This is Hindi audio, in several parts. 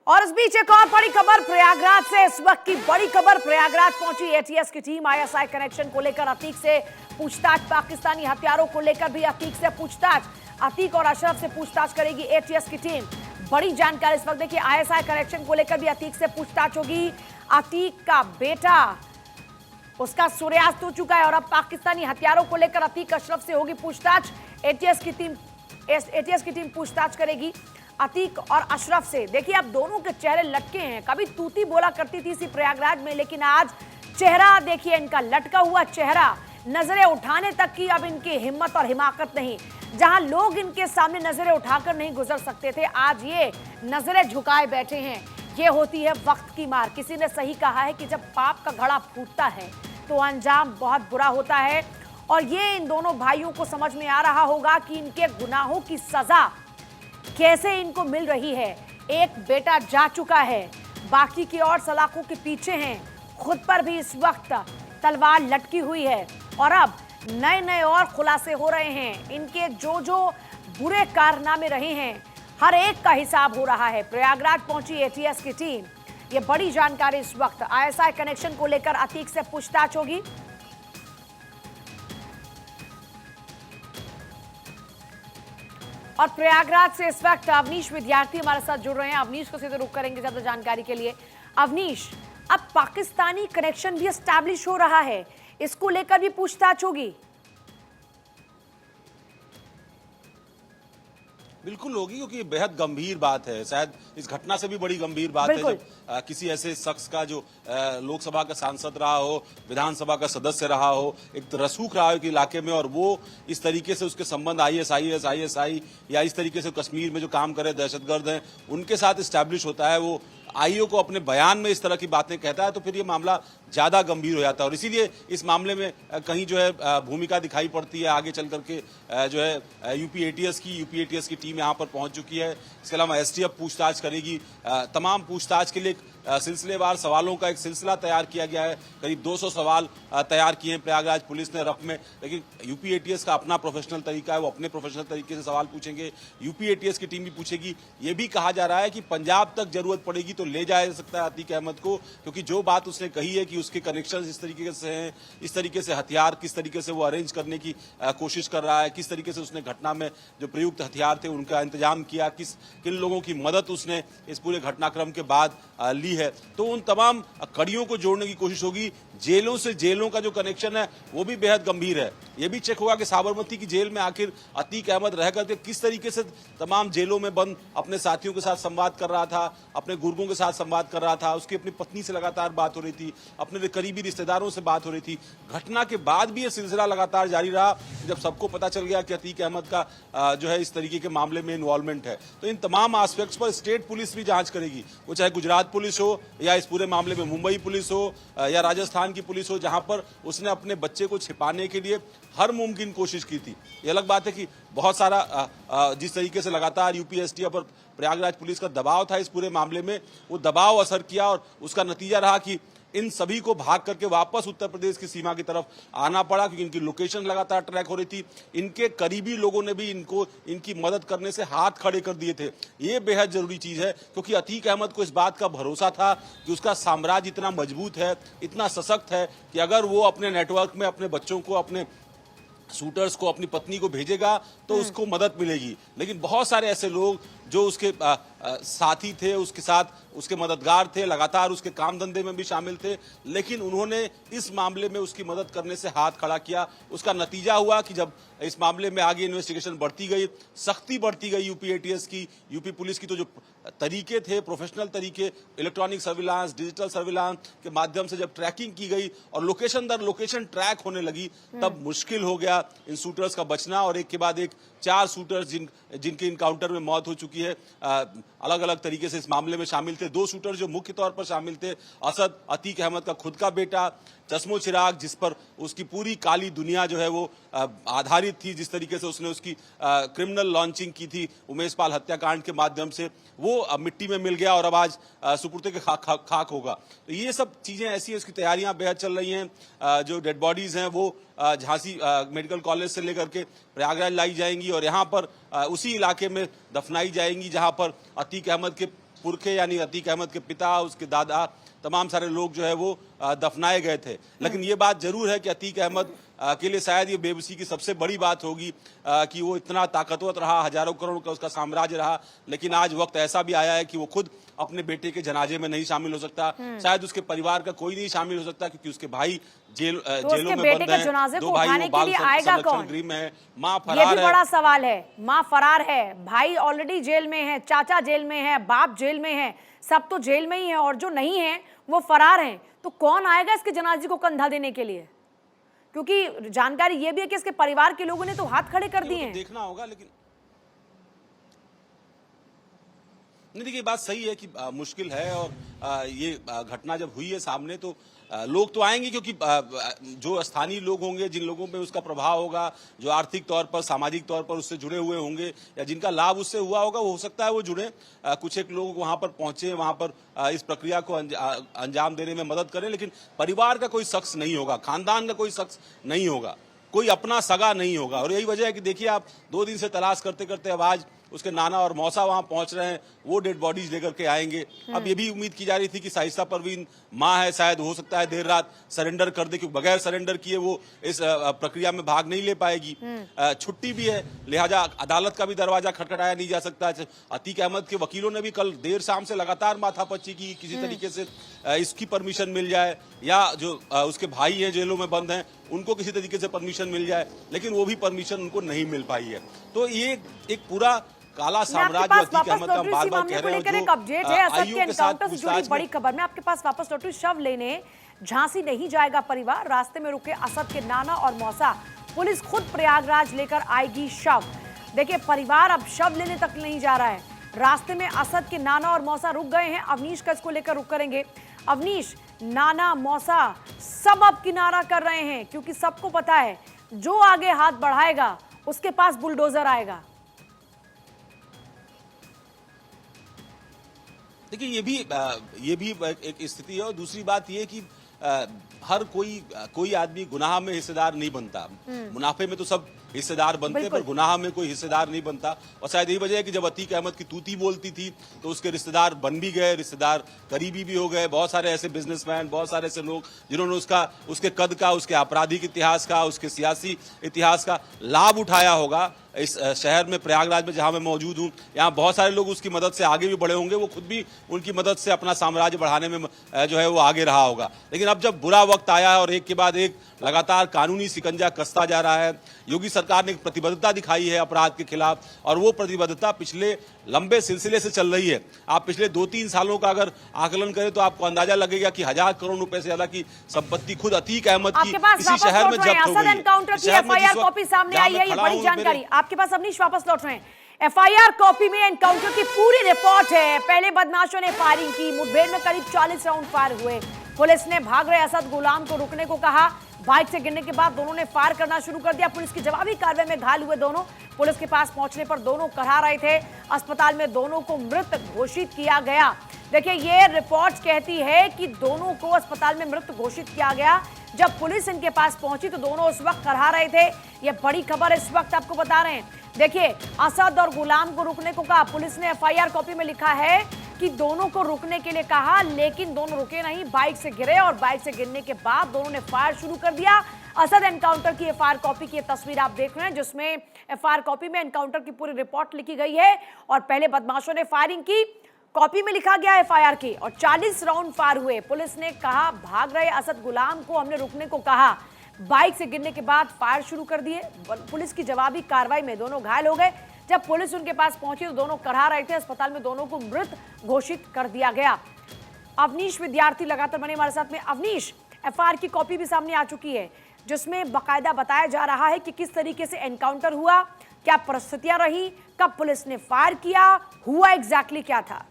और इस बीच एक और बड़ी खबर प्रयागराज से। इस वक्त की बड़ी खबर, प्रयागराज पहुंची एटीएस की टीम। आईएसआई कनेक्शन को लेकर अतीक से पूछताछ, पाकिस्तानी हथियारों को लेकर भी अतीक से पूछताछ। अतीक और अशरफ से पूछताछ करेगी एटीएस की टीम। बड़ी जानकारी इस वक्त देखिए, आईएसआई कनेक्शन को लेकर भी अतीक से पूछताछ होगी। अतीक का बेटा, उसका सूर्यास्त हो चुका है और अब पाकिस्तानी हथियारों को लेकर अतीक अशरफ से होगी पूछताछ। एटीएस की टीम पूछताछ करेगी अतीक और अशरफ से। देखिए अब दोनों के चेहरे लटके हैं। कभी तूती बोला करती थी इसी प्रयागराज में, लेकिन आज चेहरा देखिए इनका लटका हुआ चेहरा। नजरें उठाने तक की अब इनकी हिम्मत और हिमाकत नहीं। जहां लोग इनके सामने नजरें उठाकर नहीं गुजर सकते थे, आज ये नजरें झुकाए बैठे हैं। ये होती है वक्त की मार। किसी ने सही कहा है कि जब पाप का घड़ा फूटता है तो अंजाम बहुत बुरा होता है। और ये इन दोनों भाइयों को समझ में आ रहा होगा कि इनके गुनाहों की सजा कैसे इनको मिल रही है। एक बेटा जा चुका है, बाकी की और सलाखों के पीछे हैं। खुद पर भी इस वक्त तलवार लटकी हुई है और अब नए नए और खुलासे हो रहे हैं। इनके जो जो बुरे कारनामे रहे हैं, हर एक का हिसाब हो रहा है। प्रयागराज पहुंची एटीएस की टीम। ये बड़ी जानकारी इस वक्त। आईएसआई कनेक्शन को लेकर अतीक से पूछताछ होगी। और प्रयागराज से इस वक्त अवनीश विद्यार्थी हमारे साथ जुड़ रहे हैं। अवनीश को सीधे रुक करेंगे ज्यादा जानकारी के लिए। अवनीश, अब पाकिस्तानी कनेक्शन भी एस्टैब्लिश हो रहा है, इसको लेकर भी पूछताछ होगी? बिल्कुल होगी, क्योंकि ये बेहद गंभीर बात है। शायद इस घटना से भी बड़ी गंभीर बात है जब किसी ऐसे शख्स का जो लोकसभा का सांसद रहा हो, विधानसभा का सदस्य रहा हो, एक रसूख रहा हो कि इलाके में, और वो इस तरीके से उसके संबंध आईएसआई या इस तरीके से कश्मीर में जो काम करे दहशतगर्द हैं उनके साथ इस्टेब्लिश होता है। वो आईओ को अपने बयान में इस तरह की बातें कहता है तो फिर ये मामला ज्यादा गंभीर हो जाता है। और इसीलिए इस मामले में कहीं जो है भूमिका दिखाई पड़ती है आगे चल करके जो है यूपी एटीएस की टीम यहाँ पर पहुंच चुकी है। इसके अलावा एसटीएफ पूछताछ करेगी। तमाम पूछताछ के लिए सिलसिलेवार सवालों का एक सिलसिला तैयार किया गया है। करीब 200 सवाल तैयार किए हैं प्रयागराज पुलिस ने रफ में। लेकिन यूपी एटीएस का अपना प्रोफेशनल तरीका है, वो अपने प्रोफेशनल तरीके से सवाल पूछेंगे। यूपी एटीएस की टीम भी पूछेगी। ये भी कहा जा रहा है कि पंजाब तक जरूरत पड़ेगी तो ले जाया जा सकता है अतीक अहमद को, क्योंकि जो बात उसने कही है कि उसके कनेक्शन इस तरीके से हैं, इस तरीके से हथियार किस तरीके से वो अरेंज करने की कोशिश कर रहा है, किस तरीके से उसने घटना में जो प्रयुक्त हथियार थे उनका इंतजाम किया, किन लोगों की मदद उसने इस पूरे घटनाक्रम के बाद ली है, तो उन तमाम कड़ियों को जोड़ने की कोशिश होगी। जेलों से जेलों का जो कनेक्शन है वो भी बेहद गंभीर है। ये भी चेक होगा कि साबरमती की जेल में आखिर अतीक अहमद रह करके किस तरीके से तमाम जेलों में बंद अपने साथियों के साथ संवाद कर रहा था, अपने गुर्गों के साथ संवाद कर रहा था। उसकी अपनी पत्नी से लगातार बात हो रही थी, अपने करीबी रिश्तेदारों से बात हो रही थी। घटना के बाद भी ये सिलसिला लगातार जारी रहा जब सबको पता चल गया कि अतीक अहमद का जो है इस तरीके के मामले में इन्वॉल्वमेंट है। तो इन तमाम एस्पेक्ट्स पर स्टेट पुलिस भी जांच करेगी, वो चाहे गुजरात पुलिस हो या इस पूरे मामले में मुंबई पुलिस हो या राजस्थान की पुलिस हो, जहां पर उसने अपने बच्चे को छिपाने के लिए हर मुमकिन कोशिश की थी। ये अलग बात है कि बहुत सारा जिस तरीके से लगातार यूपी एसटीएफ पर प्रयागराज पुलिस का दबाव था इस पूरे मामले में, वो दबाव असर किया और उसका नतीजा रहा कि इन सभी को भाग करके वापस उत्तर प्रदेश की सीमा की तरफ आना पड़ा, क्योंकि इनकी लोकेशन लगातार ट्रैक हो रही थी। इनके करीबी लोगों ने भी इनकी मदद करने से हाथ खड़े कर दिए थे। ये बेहद जरूरी चीज है, क्योंकि अतीक अहमद को इस बात का भरोसा था कि उसका साम्राज्य इतना मजबूत है, इतना सशक्त है कि अगर वो अपने नेटवर्क में अपने बच्चों को, अपने शूटर्स को, अपनी पत्नी को भेजेगा तो उसको मदद मिलेगी। लेकिन बहुत सारे ऐसे लोग जो उसके साथी थे, उसके साथ उसके मददगार थे, लगातार उसके काम धंधे में भी शामिल थे, लेकिन उन्होंने इस मामले में उसकी मदद करने से हाथ खड़ा किया। उसका नतीजा हुआ कि जब इस मामले में आगे इन्वेस्टिगेशन बढ़ती गई, सख्ती बढ़ती गई यूपी एटीएस की, यूपी पुलिस की, तो जो तरीके थे, प्रोफेशनल तरीके, इलेक्ट्रॉनिक सर्विलांस, डिजिटल सर्विलांस के माध्यम से जब ट्रैकिंग की गई और लोकेशन दर लोकेशन ट्रैक होने लगी, तब मुश्किल हो गया इन शूटर्स का बचना। और एक के बाद एक 4 शूटर्स जिनके इनकाउंटर में मौत हो चुकी है, अलग अलग तरीके से इस मामले में शामिल थे। 2 शूटर जो मुख्य तौर पर शामिल थे, असद, अतीक अहमद का खुद का बेटा, चश्मो चिराग, जिस पर उसकी पूरी काली दुनिया जो है वो आधारित थी, जिस तरीके से उसने उसकी क्रिमिनल लॉन्चिंग की थी उमेश पाल हत्याकांड के माध्यम से, वो मिट्टी में मिल गया और अब आज सुपुर्दे के खाक होगा। तो ये सब चीजें ऐसी हैं, उसकी तैयारियां बेहद चल रही हैं। जो डेड बॉडीज हैं वो झांसी मेडिकल कॉलेज से लेकर के प्रयागराज लाई जाएंगी और यहाँ पर उसी इलाके में दफनाई जाएंगी जहां पर अतीक अहमद के पुरखे यानी अतीक अहमद के पिता, उसके दादा, तमाम सारे लोग जो है वो दफनाए गए थे। लेकिन ये बात जरूर है कि अतीक अहमद के लिए शायद ये बेबसी की सबसे बड़ी बात होगी कि वो इतना ताकतवर रहा, हजारों करोड़ का उसका साम्राज्य रहा, लेकिन आज वक्त ऐसा भी आया है कि वो खुद अपने बेटे के जनाजे में नहीं शामिल हो सकता, शायद उसके परिवार का कोई नहीं शामिल हो सकता, क्योंकि उसके भाई जेलों में बंद हैं, 2 भाई वो बाल संरक्षण गृह में है, माँ फरार है। ये भी बड़ा सवाल है, माँ फरार है, भाई ऑलरेडी जेल में है, चाचा जेल में है, बाप जेल में है, सब तो जेल में ही है, और जो नहीं है वो फरार हैं। तो कौन आएगा इसके जनाजे को कंधा देने के लिए? क्योंकि जानकारी ये भी है कि इसके परिवार के लोगों ने तो हाथ खड़े कर दिए हैं। देखना होगा, लेकिन नहीं, देखिए बात सही है कि मुश्किल है, और ये घटना जब हुई है सामने तो लोग तो आएंगे, क्योंकि जो स्थानीय लोग होंगे, जिन लोगों पे उसका प्रभाव होगा, जो आर्थिक तौर पर, सामाजिक तौर पर उससे जुड़े हुए होंगे या जिनका लाभ उससे हुआ होगा, वो हो सकता है वो जुड़े। कुछ एक लोग वहां पर पहुंचे, वहां पर इस प्रक्रिया को अंजाम देने में मदद करें, लेकिन परिवार का कोई शख्स नहीं होगा, खानदान का कोई शख्स नहीं होगा, कोई अपना सगा नहीं होगा। और यही वजह है कि देखिए आप 2 दिन से तलाश करते करते अब आज उसके नाना और मौसा वहां पहुंच रहे हैं, वो डेड बॉडीज लेकर के आएंगे। अब ये भी उम्मीद की जा रही थी कि शाइस्ता परवीन मां है, शायद हो सकता है देर रात सरेंडर कर दे, क्योंकि बगैर सरेंडर किए वो इस प्रक्रिया में भाग नहीं ले पाएगी। छुट्टी भी है, लिहाजा अदालत का भी दरवाजा खटखटाया नहीं जा सकता। अतीक अहमद के वकीलों ने भी कल देर शाम से लगातार माथापच्ची की, किसी तरीके से इसकी परमिशन मिल जाए, या जो उसके भाई हैं जेलों में बंद हैं उनको किसी तरीके से परमिशन मिल जाए, लेकिन वो भी परमिशन उनको नहीं मिल पाई है। तो ये एक पूरा काला साम्राज्य अतीक अहमद का बार-बार कह रहे हैं, जो अपडेट है असद के एनकाउंटर से जुड़ी बड़ी खबर में आपके पास वापस लौटू। शव लेने झांसी नहीं जाएगा परिवार, रास्ते में रुके असद के नाना और मौसा, पुलिस खुद प्रयागराज लेकर आएगी शव। देखिए परिवार अब शव लेने तक नहीं जा रहा है, रास्ते में असद के नाना और मौसा रुक गए हैं। अवनीश का इसको लेकर रुक करेंगे। अवनीश, नाना मौसा सब अब किनारा कर रहे हैं, क्योंकि सबको पता है जो आगे हाथ बढ़ाएगा उसके पास बुलडोजर आएगा। देखिए ये भी एक स्थिति है, और दूसरी बात ये कि हर कोई आदमी गुनाह में हिस्सेदार नहीं बनता। मुनाफे में तो सब हिस्सेदार बनते हैं, पर गुनाह में कोई हिस्सेदार नहीं बनता। और शायद यही वजह है कि जब अतीक अहमद की तूती बोलती थी तो उसके रिश्तेदार बन भी गए, रिश्तेदार करीबी भी हो गए। बहुत सारे ऐसे बिजनेसमैन, बहुत सारे ऐसे लोग जिन्होंने उसके कद का, उसके आपराधिक इतिहास का, उसके सियासी इतिहास का लाभ उठाया होगा। इस शहर में, प्रयागराज में जहां मैं मौजूद हूं, यहाँ बहुत सारे लोग उसकी मदद से आगे भी बढ़े होंगे, वो खुद भी उनकी मदद से अपना साम्राज्य बढ़ाने में जो है वो आगे रहा होगा। लेकिन अब जब बुरा वक्त आया है और एक के बाद एक लगातार कानूनी शिकंजा कसता जा रहा है, योगी सरकार ने एक प्रतिबद्धता दिखाई है अपराध के खिलाफ, और वो प्रतिबद्धता पिछले लंबे सिलसिले से चल रही है। आप पिछले 2-3 सालों का अगर आकलन करें तो आपको अंदाजा लगेगा कि 1000 करोड़ रुपए से ज्यादा की संपत्ति खुद अतीक अहमद की इसी शहर में जब्त हो गई है। एनकाउंटर की एफआईआर कॉपी सामने आई है, ये बड़ी जानकारी आपके पास। अवनीश वापस लौट रहे हैं। एफआईआर कॉपी में एनकाउंटर की पूरी रिपोर्ट है। पहले बदमाशों ने फायरिंग की, मुठभेड़ में करीब 40 राउंड फायर हुए। पुलिस ने भाग रहे असद गुलाम को रुकने को कहा, बाइक से गिरने के बाद दोनों ने फायर करना शुरू कर दिया। पुलिस की जवाबी कार्रवाई में घायल हुए दोनों, पुलिस के पास पहुंचने पर दोनों कराह रहे थे। अस्पताल में दोनों को मृत घोषित किया गया। देखिए ये रिपोर्ट कहती है कि दोनों को अस्पताल में मृत घोषित किया गया। जब पुलिस इनके पास पहुंची तो दोनों उस वक्त कराह रहे थे। ये बड़ी खबर इस वक्त आपको बता रहे हैं। देखिए असद और गुलाम को रुकने को कहा, पुलिस ने एफआईआर कॉपी में लिखा है कि दोनों को रुकने के लिए कहा, लेकिन दोनों रुके नहीं, बाइक से गिरे और बाइक से गिरने के बाद दोनों ने फायर शुरू कर दिया। असद एनकाउंटर की एफआईआर कॉपी की तस्वीर आप देख रहे हैं, जिसमें एफआईआर कॉपी में एनकाउंटर की पूरी रिपोर्ट लिखी गई है। और पहले बदमाशों ने फायरिंग की, कॉपी में लिखा गया एफआईआर की, और 40 राउंड फायर हुए। पुलिस ने कहा भाग रहे असद गुलाम को हमने रुकने को कहा, बाइक से गिरने के बाद फायर शुरू कर दिए। पुलिस की जवाबी कार्रवाई में दोनों घायल हो गए। जब पुलिस उनके पास पहुंची तो दोनों कराह रहे थे। अस्पताल में दोनों को मृत घोषित कर दिया गया। अवनीश विद्यार्थी लगातार बने हमारे साथ में। अवनीश, एफआईआर की कॉपी भी सामने आ चुकी है, जिसमें बाकायदा बताया जा रहा है कि किस तरीके से एनकाउंटर हुआ, क्या परिस्थितियां रही, कब पुलिस ने फायर किया, हुआ एग्जैक्टली क्या था।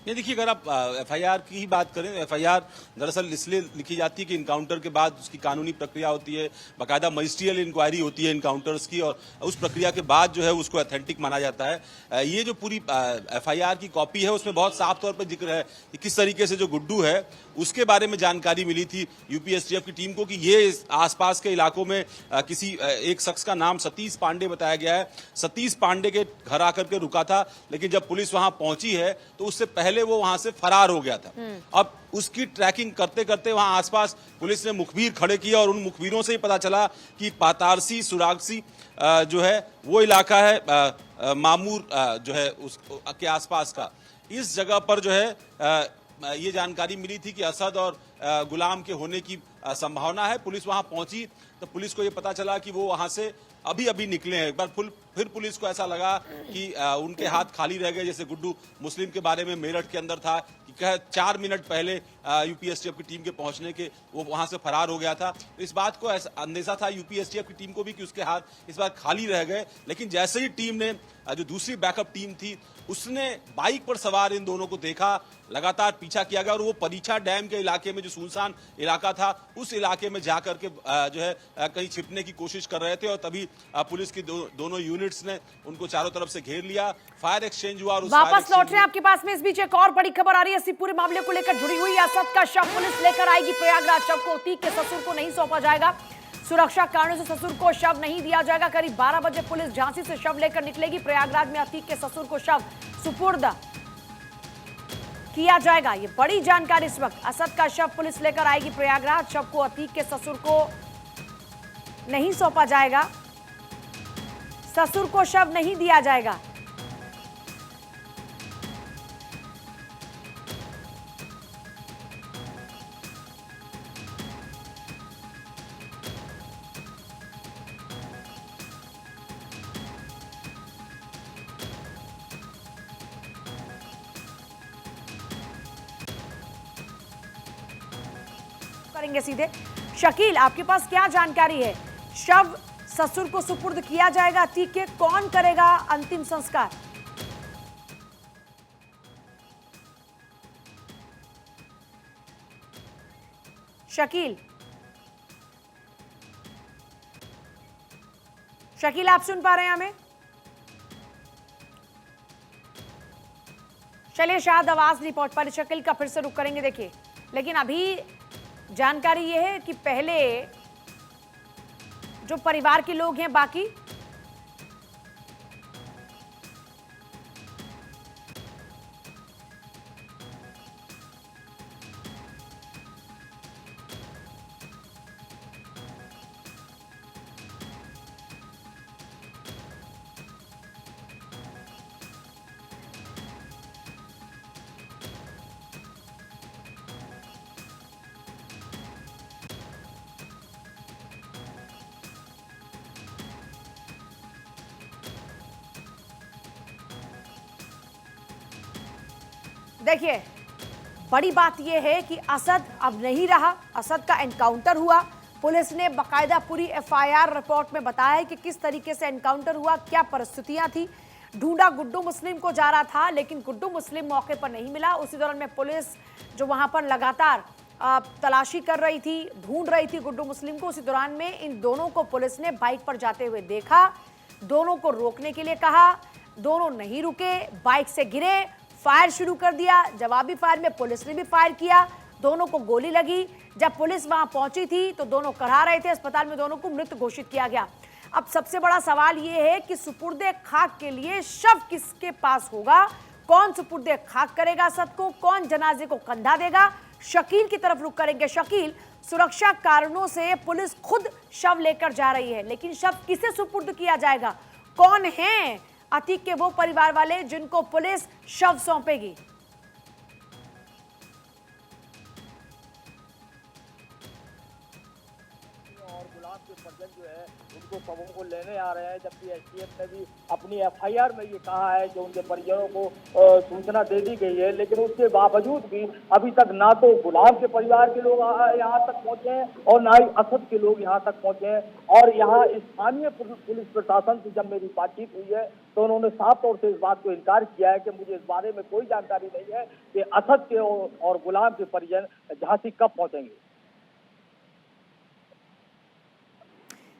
ये देखिए, अगर आप एफआईआर की ही बात करें, एफआईआर दरअसल इसलिए लिखी जाती है कि इनकाउंटर के बाद उसकी कानूनी प्रक्रिया होती है, बाकायदा मजिस्ट्रियल इंक्वायरी होती है इनकाउंटर्स की, और उस प्रक्रिया के बाद जो है उसको ऑथेंटिक माना जाता है। ये जो पूरी एफआईआर की कॉपी है उसमें बहुत साफ तौर पर जिक्र है कि किस तरीके से जो गुड्डू है उसके बारे में जानकारी मिली थी यूपी एसटीएफ की टीम को कि ये आसपास के इलाकों में किसी एक शख्स का नाम सतीश पांडे बताया गया है। सतीश पांडे के घर आकर के रुका था, लेकिन जब पुलिस वहां पहुंची है तो उससे पहले वो वहां से फरार हो गया था। अब उसकी ट्रैकिंग करते करते वहां आसपास पुलिस ने मुखबिर खड़े किए और उन मुखबिरों से ही पता चला कि पातारसी सुरागसी जो है वो इलाका है मामूर जो है उस के आसपास का। इस जगह पर जो है ये जानकारी मिली थी कि असद और गुलाम के होने की संभावना है। पुलिस वहां पहुंची तो पुलिस को ये पता चला कि वो वहां से अभी अभी निकले हैं। एक बार फिर पुलिस को ऐसा लगा कि उनके हाथ खाली रह गए, जैसे गुड्डू मुस्लिम के बारे में मेरठ के अंदर था कि 4 मिनट पहले यूपीएसटीएफ की टीम के पहुंचने के वो वहां से फरार हो गया था। तो इस बात को अंदेशा था यूपीएसटीएफ की टीम को भी कि उसके हाथ इस बार खाली रह गए। लेकिन जैसे ही टीम ने जो दूसरी बैकअप टीम थी उसने बाइक पर सवार इन दोनों को देखा, लगातार पीछा किया गया और वो परीक्षा डैम के इलाके में जो सुनसान इलाका था उस इलाके में जाकर के जो है कहीं छिपने की कोशिश कर रहे थे। और तभी पुलिस की दोनों यूनिट्स ने उनको चारों तरफ से घेर लिया, फायर एक्सचेंज हुआ और उस वापस लौट रहे हैं आपके पास में। इस बीच एक और बड़ी खबर आ रही है इसी पूरे मामले को लेकर जुड़ी हुई। असद का शव पुलिस लेकर आएगी प्रयागराज। शव को अतीक के ससुर को नहीं सौंपा जाएगा। सुरक्षा कारणों से ससुर को शव नहीं दिया जाएगा। करीब 12 बजे पुलिस झांसी से शव लेकर निकलेगी। प्रयागराज में अतीक के ससुर को शव सुपुर्द किया जाएगा। ये बड़ी जानकारी इस वक्त। असद का शव पुलिस लेकर आएगी प्रयागराज। शव को अतीक के ससुर को नहीं सौंपा जाएगा। ससुर को शव नहीं दिया जाएगा। करेंगे सीधे। शकील, आपके पास क्या जानकारी है? शव ससुर को सुपुर्द किया जाएगा अतीक के, कौन करेगा अंतिम संस्कार? शकील, शकील आप सुन पा रहे हैं हमें? चलिए, शायद आवाज नहीं पहुंच पा रही। शकील का फिर से रुक करेंगे। देखिए, लेकिन अभी जानकारी यह है कि पहले जो परिवार के लोग हैं बाकी देखिए, बड़ी बात यह है कि असद अब नहीं रहा। असद का एनकाउंटर हुआ। पुलिस ने बकायदा पूरी एफआईआर रिपोर्ट में बताया है कि किस तरीके से एनकाउंटर हुआ, क्या परिस्थितियां थी। ढूंढा गुड्डू मुस्लिम को जा रहा था, लेकिन गुड्डू मुस्लिम मौके पर नहीं मिला। उसी दौरान में पुलिस जो वहां पर लगातार तलाशी कर रही थी, ढूंढ रही थी गुड्डू मुस्लिम को। उसी दौरान में इन दोनों को पुलिस ने बाइक पर जाते हुए देखा। दोनों को रोकने के लिए कहा, दोनों नहीं रुके, बाइक से गिरे, फायर शुरू कर दिया। जवाबी फायर में पुलिस ने भी फायर किया। दोनों को गोली लगी। जब पुलिस वहां पहुंची थी तो दोनों कराह रहे थे। अस्पताल में दोनों को मृत घोषित किया गया। अब सबसे बड़ा सवाल यह है कि सुपुर्दे खाक के लिए शव किसके पास होगा? कौन सुपुर्दे खाक करेगा असद को? कौन जनाजे को कंधा देगा? शकील की तरफ रुख करेंगे। शकील, सुरक्षा कारणों से पुलिस खुद शव लेकर जा रही है, लेकिन शव किसे सुपुर्द किया जाएगा? कौन है अतीक के वो परिवार वाले जिनको पुलिस शव सौंपेगी? और गुलाब के परिजन जो है उनको शवों को लेने आ रहे हैं, जबकि एसटीएफ ने भी अपनी एफआईआर में ये कहा है कि उनके परिजनों को सूचना दे दी गई है। लेकिन उसके बावजूद भी अभी तक ना तो गुलाम के परिवार के लोग यहाँ तक पहुंचे हैं और ना ही असद के लोग यहाँ तक पहुंचे हैं। और यहाँ स्थानीय पुलिस प्रशासन से जब मेरी बातचीत हुई है तो उन्होंने साफ तौर से इस बात को इनकार किया है कि मुझे इस बारे में कोई जानकारी नहीं है कि असद के और गुलाम के परिजन झांसी कब पहुंचेंगे।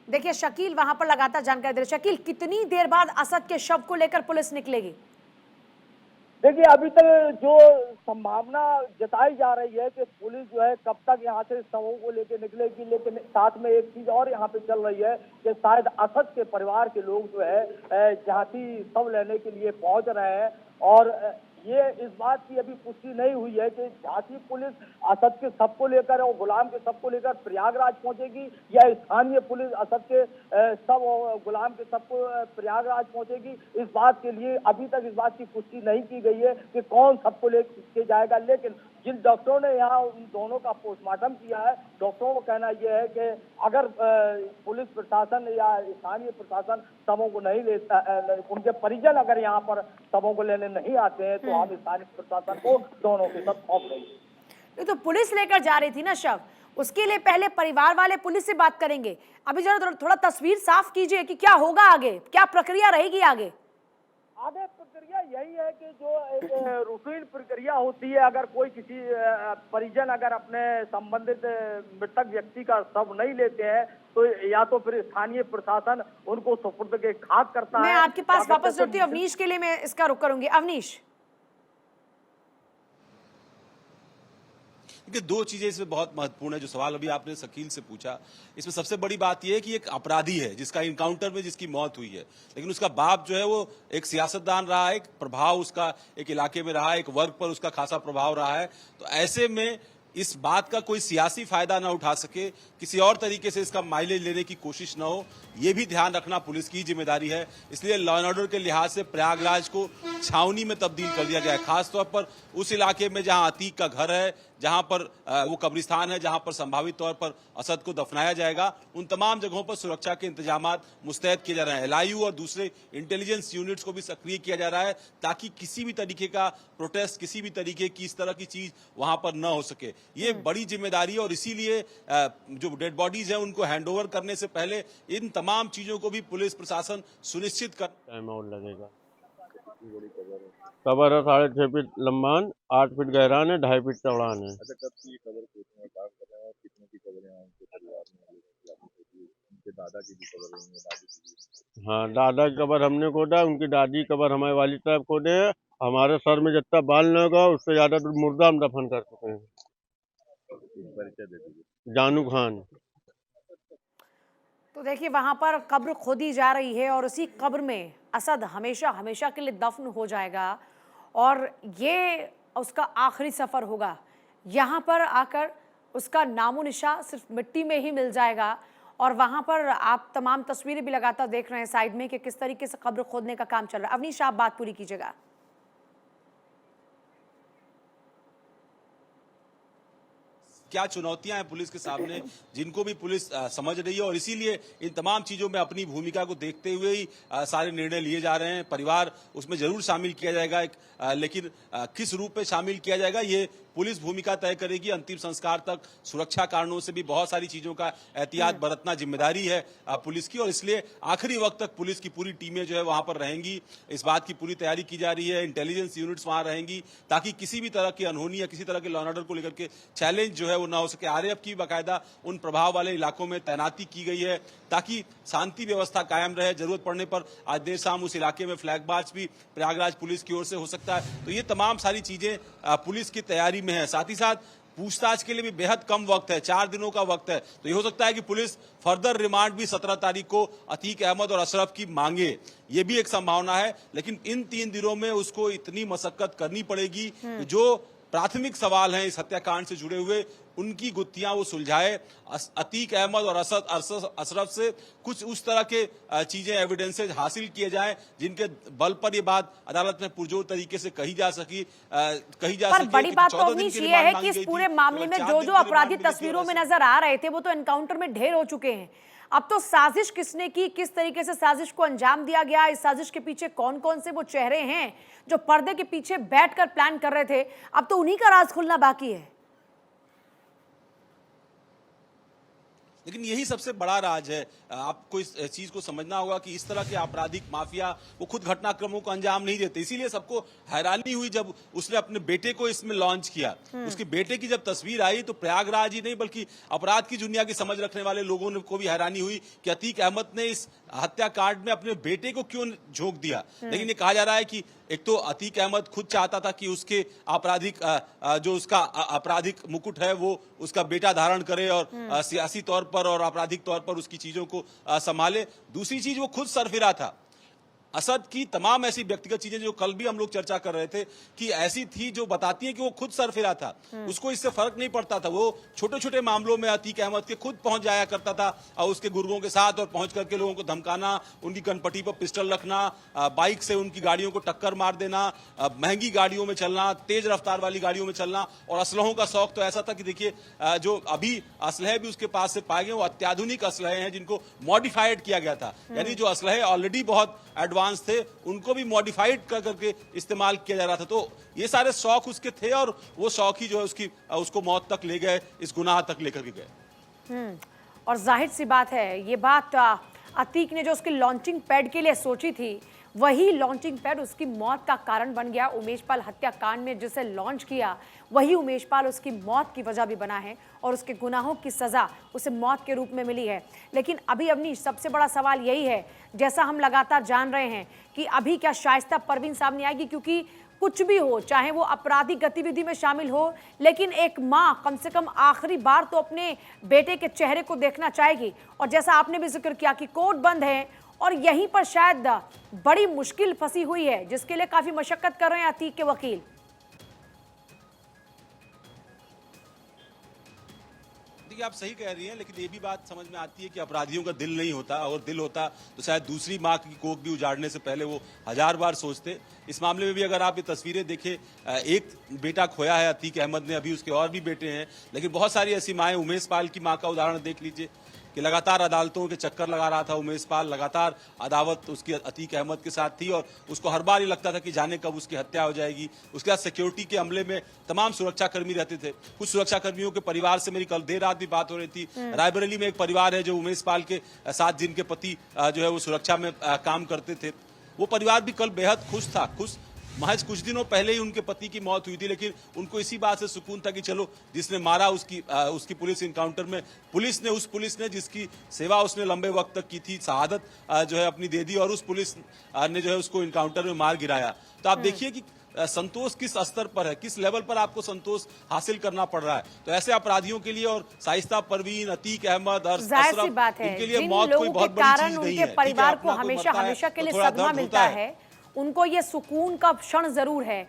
देखिए शकील वहां पर लगातार जानकारी दे रहे। शकील, कितनी देर बाद असद के शव को लेकर पुलिस निकलेगी? देखिए अभी तक जो संभावना जताई जा रही है कि पुलिस जो है कब तक यहाँ से शवों को लेकर निकलेगी, लेकिन साथ में एक चीज और यहाँ पे चल रही है कि शायद असद के परिवार के लोग जो है झांसी शव लेने के लिए पहुंच रहे हैं। और ये इस बात की अभी पुष्टि नहीं हुई है कि झांसी पुलिस असद के शव को लेकर और गुलाम के शव को लेकर प्रयागराज पहुंचेगी या स्थानीय पुलिस असद के शव और गुलाम के शव को प्रयागराज पहुंचेगी। इस बात के लिए अभी तक इस बात की पुष्टि नहीं की गई है कि कौन शव को लेके जाएगा। लेकिन जिन डॉक्टरों ने यहाँ उन दोनों का पोस्टमार्टम किया है, डॉक्टरों का कहना यह है कि अगर पुलिस प्रशासन या स्थानीय प्रशासन शवों को नहीं लेता, उनके परिजन अगर यहाँ पर शवों को लेने नहीं आते हैं तो हम स्थानीय प्रशासन को दोनों के साथ सौंप देंगे। तो पुलिस लेकर जा रही थी ना शव, उसके लिए पहले परिवार वाले पुलिस से बात करेंगे। अभी जरा थोड़ा तस्वीर साफ कीजिए कि क्या होगा आगे, क्या प्रक्रिया रहेगी आगे? आगे प्रक्रिया यही है कि जो एक रूटीन प्रक्रिया होती है, अगर कोई किसी परिजन अगर अपने संबंधित मृतक व्यक्ति का शव नहीं लेते हैं तो या तो फिर स्थानीय प्रशासन उनको सुपुर्द के खाक करता है। मैं आपके पास वापस लौटती हूँ अवनीश के लिए, मैं इसका रुख करूंगी। अवनीश, देखिए दो चीजें इसमें बहुत महत्वपूर्ण है। जो सवाल अभी आपने शकील से पूछा, इसमें सबसे बड़ी बात यह है कि एक अपराधी है जिसका इनकाउंटर में जिसकी मौत हुई है, लेकिन उसका बाप जो है वो एक सियासतदान रहा है, एक प्रभाव उसका एक इलाके में रहा है, एक वर्ग पर उसका खासा प्रभाव रहा है। तो ऐसे में इस बात का कोई सियासी फायदा ना उठा सके, किसी और तरीके से इसका माइलेज लेने की कोशिश ना हो, ये भी ध्यान रखना पुलिस की जिम्मेदारी है। इसलिए लॉ एंड ऑर्डर के लिहाज से प्रयागराज को छावनी में तब्दील कर दिया गया है, खासतौर पर उस इलाके में जहां अतीक का घर है, जहां पर वो कब्रिस्तान है, जहां पर संभावित तौर पर असद को दफनाया जाएगा। उन तमाम जगहों पर सुरक्षा के इंतजामात मुस्तैद किए जा रहे हैं। एलआईयू और दूसरे इंटेलिजेंस यूनिट्स को भी सक्रिय किया जा रहा है ताकि किसी भी तरीके का प्रोटेस्ट, किसी भी तरीके की इस तरह की चीज वहां पर न हो सके। ये बड़ी जिम्मेदारी है और इसीलिए जो डेड बॉडीज हैं उनको हैंडओवर करने से पहले इन तमाम चीजों को भी पुलिस प्रशासन सुनिश्चित कर। टाइम और लगेगा। कबर है 6.5 फीट लंबान, 8 फीट गहरान है, 2.5 फीट चौड़ान है। अच्छा, कब की कबर खोदने का काम कर रहे हैं और कितने की कबरें हैं उनके परिवार में? उनके दादा की भी कबर हुई है, दादी की भी? हाँ, दादा की कबर हमने खोदा, उनकी दादी की कबर हमारे वालिद साहब खोदे हैं। हमारे सर में जितना बाल न होगा उससे ज्यादा तो मुर्दा हम दफन कर चुके हैं। परिचय दे दीजिए। जानू खान। तो देखिए वहां पर कब्र खोदी जा रही है और उसी कब्र में असद हमेशा हमेशा के लिए दफन हो जाएगा और ये उसका आखिरी सफर होगा। यहाँ पर आकर उसका नामो निशा सिर्फ मिट्टी में ही मिल जाएगा। और वहां पर आप तमाम तस्वीरें भी लगातार देख रहे हैं साइड में कि किस तरीके से कब्र खोदने का काम चल रहा है। अवनीश, आप बात पूरी कीजिएगा। क्या चुनौतियां हैं पुलिस के सामने, जिनको भी पुलिस समझ रही है और इसीलिए इन तमाम चीजों में अपनी भूमिका को देखते हुए ही सारे निर्णय लिए जा रहे हैं। परिवार उसमें जरूर शामिल किया जाएगा, लेकिन किस रूप में शामिल किया जाएगा ये पुलिस भूमिका तय करेगी। अंतिम संस्कार तक सुरक्षा कारणों से भी बहुत सारी चीजों का एहतियात बरतना जिम्मेदारी है पुलिस की और इसलिए आखिरी वक्त तक पुलिस की पूरी टीमें जो है वहां पर रहेंगी। इस बात की पूरी तैयारी की जा रही है। इंटेलिजेंस यूनिट्स वहां रहेंगी ताकि किसी भी तरह की अनहोनी या किसी तरह के लॉ एंड ऑर्डर को लेकर के चैलेंज जो है वो ना हो सके। आरएएफ की बाकायदा उन प्रभाव वाले इलाकों में तैनाती की गई है ताकि शांति व्यवस्था कायम रहे। जरूरत पड़ने पर आज देर शाम उस इलाके में फ्लैग मार्च भी प्रयागराज पुलिस की ओर से हो सकता है। तो ये तमाम सारी चीजें पुलिस की तैयारी में है। साथ ही साथ पूछताछ के लिए भी बेहद कम वक्त है, 4 दिनों का वक्त है। तो ये हो सकता है कि पुलिस फर्दर रिमांड भी 17 तारीख को अतीक अहमद और अशरफ की मांगे, ये भी एक संभावना है। लेकिन इन 3 दिनों में उसको इतनी मशक्कत करनी पड़ेगी कि जो प्राथमिक सवाल हैं इस हत्याकांड से जुड़े हुए उनकी गुत्थियां वो सुलझाए। अतीक अहमद और अशरफ से कुछ उस तरह के चीजें, एविडेंसेज हासिल किए जाएं जिनके बल पर ये बात अदालत में पुरजोर तरीके से कही जा सकी। पर बड़ी बात तो अवनीश ये है कि इस पूरे मामले में जो जो अपराधी तस्वीरों में नजर आ रहे थे वो तो एनकाउंटर में ढेर हो चुके हैं। अब तो साजिश किसने की, किस तरीके से साजिश को अंजाम दिया गया, इस साजिश के पीछे कौन कौन से वो चेहरे हैं जो पर्दे के पीछे बैठकर प्लान कर रहे थे, अब तो उन्हीं का राज खुलना बाकी है। लेकिन यही सबसे बड़ा राज है। आपको इस चीज को समझना होगा कि इस तरह के आपराधिक माफिया वो खुद घटनाक्रमों को अंजाम नहीं देते। इसीलिए सबको हैरानी हुई जब उसने अपने बेटे को इसमें लॉन्च किया। उसके बेटे की जब तस्वीर आई तो प्रयागराज ही नहीं बल्कि अपराध की दुनिया की समझ रखने वाले लोगों को भी हैरानी हुई कि अतीक अहमद ने इस हत्याकांड में अपने बेटे को क्यों झोंक दिया। लेकिन ये कहा जा रहा है कि एक तो अतीक अहमद खुद चाहता था कि उसके आपराधिक जो उसका आपराधिक मुकुट है वो उसका बेटा धारण करे और सियासी तौर पर और आपराधिक तौर पर उसकी चीजों को संभाले। दूसरी चीज वो खुद सरफिरा था। असद की तमाम ऐसी व्यक्तिगत चीजें जो कल भी हम लोग चर्चा कर रहे थे कि ऐसी थी जो बताती है कि वो खुद सरफिरा था, उसको इससे फर्क नहीं पड़ता था। वो छोटे छोटे मामलों में अतीक अहमद के खुद पहुंच जाया करता था और उसके गुर्गों के साथ और पहुंच करके लोगों को धमकाना, उनकी कनपट्टी पर पिस्टल रखना, बाइक से उनकी गाड़ियों को टक्कर मार देना, महंगी गाड़ियों में चलना, तेज रफ्तार वाली गाड़ियों में चलना। और असलहों का शौक तो ऐसा था कि देखिए जो अभी असलहे भी उसके पास से पाए गए वो अत्याधुनिक असलहे हैं जिनको मॉडिफाइड किया गया था। यानी जो असलहे ऑलरेडी बहुत एडवांस थे उनको भी मॉडिफाइड कर करके इस्तेमाल किया जा रहा था। तो ये सारे शौक उसके थे और वो शौक ही जो है उसको मौत तक ले गए, इस गुनाह तक लेकर के गए। और जाहिर सी बात है ये बात, अतीक ने जो उसकी लॉन्चिंग पैड के लिए सोची थी वही लॉन्चिंग पैड उसकी मौत का कारण बन गया। उमेश पाल हत्याकांड में जिसे लॉन्च किया वही उमेश पाल उसकी मौत की वजह भी बना है और उसके गुनाहों की सजा उसे मौत के रूप में मिली है। लेकिन अभी अवनीश सबसे बड़ा सवाल यही है, जैसा हम लगातार जान रहे हैं कि अभी क्या शाइस्ता परवीन सामने आएगी, क्योंकि कुछ भी हो चाहे वो आपराधिक गतिविधि में शामिल हो, लेकिन एक माँ कम से कम आखिरी बार तो अपने बेटे के चेहरे को देखना चाहेगी। और जैसा आपने भी जिक्र किया कि कोर्ट बंद है और यहीं पर शायद बड़ी मुश्किल फंसी हुई है जिसके लिए काफी मशक्कत कर रहे हैं अतीक के वकील। देखिए आप सही कह रही हैं, लेकिन ये भी बात समझ में आती है कि अपराधियों का दिल नहीं होता, और दिल होता तो शायद दूसरी माँ की कोख भी उजाड़ने से पहले वो 1000 बार सोचते। इस मामले में भी अगर आप ये तस्वीरें देखें, एक बेटा खोया है अतीक अहमद ने, अभी उसके और भी बेटे हैं, लेकिन बहुत सारी ऐसी माएँ, उमेश पाल की माँ का उदाहरण देख लीजिए कि लगातार अदालतों के चक्कर लगा रहा था उमेश पाल, लगातार अदावत उसकी अतीक अहमद के साथ थी और उसको हर बार ही लगता था कि जाने कब उसकी हत्या हो जाएगी। उसके बाद सिक्योरिटी के अमले में तमाम सुरक्षाकर्मी रहते थे। कुछ सुरक्षाकर्मियों के परिवार से मेरी कल देर रात भी बात हो रही थी। रायबरेली में एक परिवार है जो उमेश पाल के साथ, जिनके पति जो है वो सुरक्षा में काम करते थे, वो परिवार भी कल बेहद खुश था। खुश महज कुछ दिनों पहले ही उनके पति की मौत हुई थी, लेकिन उनको इसी बात से सुकून था कि चलो जिसने मारा उसकी पुलिस इनकाउंटर में पुलिस ने जिसकी सेवा उसने लंबे वक्त तक की थी, शहादत जो है अपनी दे दी और उस पुलिस ने जो है उसको इनकाउंटर में मार गिराया। तो आप देखिए कि संतोष किस स्तर पर है, किस लेवल पर आपको संतोष हासिल करना पड़ रहा है। तो ऐसे अपराधियों के लिए, और शाइस्ता परवीन, अतीक अहमद, अशरफ, इनके लिए मौत कोई बहुत बड़ी चीज नहीं है। परिवार को हमेशा के लिए सदमा मिलता है, उनको ये सुकून का क्षण जरूर है